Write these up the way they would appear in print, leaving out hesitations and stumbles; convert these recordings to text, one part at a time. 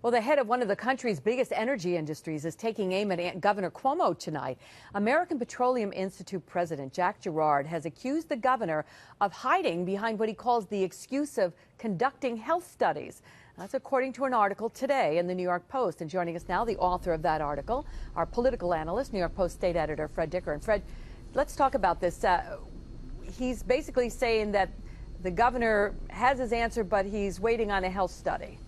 Well, the head of one of the country's biggest energy industries is taking aim at Governor Cuomo tonight. American Petroleum Institute President Jack Gerard has accused the governor of hiding behind what he calls the excuse of conducting health studies. That's according to an article today in the New York Post. And joining us now, the author of that article, our political analyst, New York Post state editor Fred Dicker. And Fred, let's talk about this. He's basically saying that the governor has his answer, but he's waiting on a health study.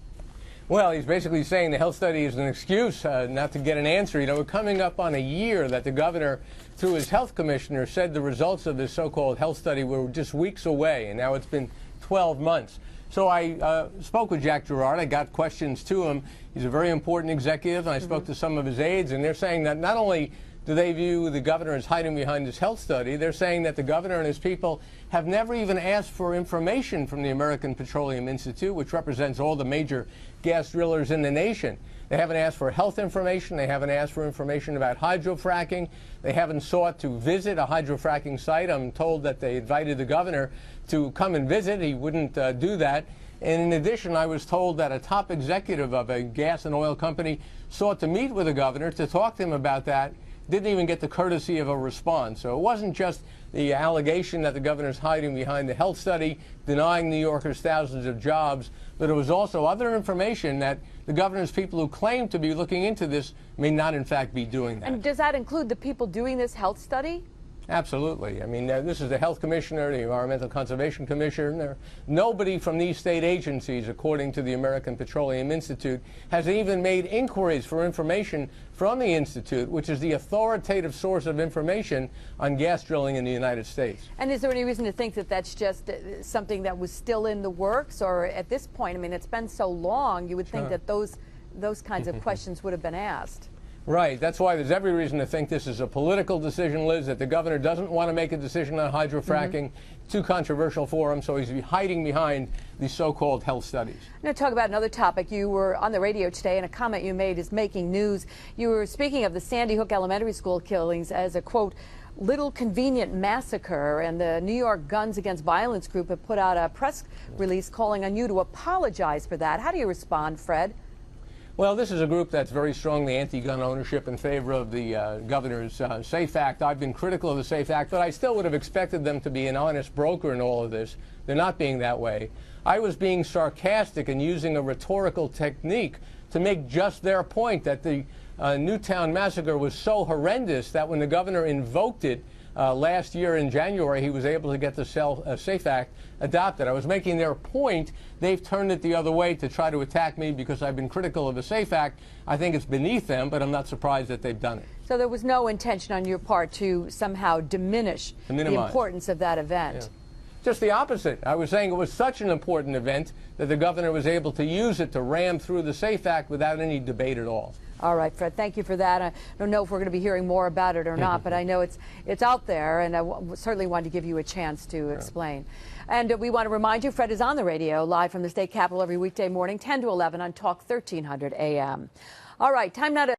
Well, he's basically saying the health study is an excuse not to get an answer. You know, we're coming up on a year that the governor, through his health commissioner, said the results of this so-called health study were just weeks away, and now it's been 12 months. So I spoke with Jack Gerard. I got questions to him. He's a very important executive, and I spoke to some of his aides, and they're saying that not only do they view the governor as hiding behind this health study, they're saying that the governor and his people have never even asked for information from the American Petroleum Institute, which represents all the major gas drillers in the nation. They haven't asked for health information. They haven't asked for information about hydrofracking. They haven't sought to visit a hydrofracking site. I'm told that they invited the governor to come and visit. He wouldn't do that. And in addition, I was told that a top executive of a gas and oil company sought to meet with the governor to talk to him about that. Didn't even get the courtesy of a response. So it wasn't just the allegation that the governor's hiding behind the health study, denying New Yorkers thousands of jobs, but it was also other information that the governor's people who claim to be looking into this may not in fact be doing that. And does that include the people doing this health study? Absolutely. I mean, this is the health commissioner, the environmental conservation commissioner. Nobody from these state agencies, according to the American Petroleum Institute, has even made inquiries for information from the Institute, which is the authoritative source of information on gas drilling in the United States. And is there any reason to think that that's just something that was still in the works? Or at this point, I mean, it's been so long, you would think that those kinds of questions would have been asked. Right. That's why there's every reason to think this is a political decision, Liz, that the governor doesn't want to make a decision on hydrofracking. Too controversial for him, so he's hiding behind these so-called health studies. I'm going to talk about another topic. You were on the radio today, and a comment you made is making news. You were speaking of the Sandy Hook Elementary School killings as a, quote, little convenient massacre, and the New York Guns Against Violence group have put out a press release calling on you to apologize for that. How do you respond, Fred? Well, this is a group that's very strongly anti-gun ownership, in favor of the governor's SAFE Act. I've been critical of the SAFE Act, but I still would have expected them to be an honest broker in all of this. They're not being that way. I was being sarcastic and using a rhetorical technique to make just their point that the Newtown massacre was so horrendous that when the governor invoked it last year in January, he was able to get the SAFE Act adopted. I was making their point. They've turned it the other way to try to attack me because I've been critical of the SAFE Act. I think it's beneath them, but I'm not surprised that they've done it. So there was no intention on your part to somehow diminish the importance of that event? Yeah. Just the opposite. I was saying it was such an important event that the governor was able to use it to ram through the SAFE Act without any debate at all. All right, Fred, thank you for that. I don't know if we're going to be hearing more about it or not, but I know it's out there, and I certainly wanted to give you a chance to explain. And we want to remind you, Fred is on the radio live from the state capitol every weekday morning, 10 to 11 on Talk 1300 AM. All right, time now to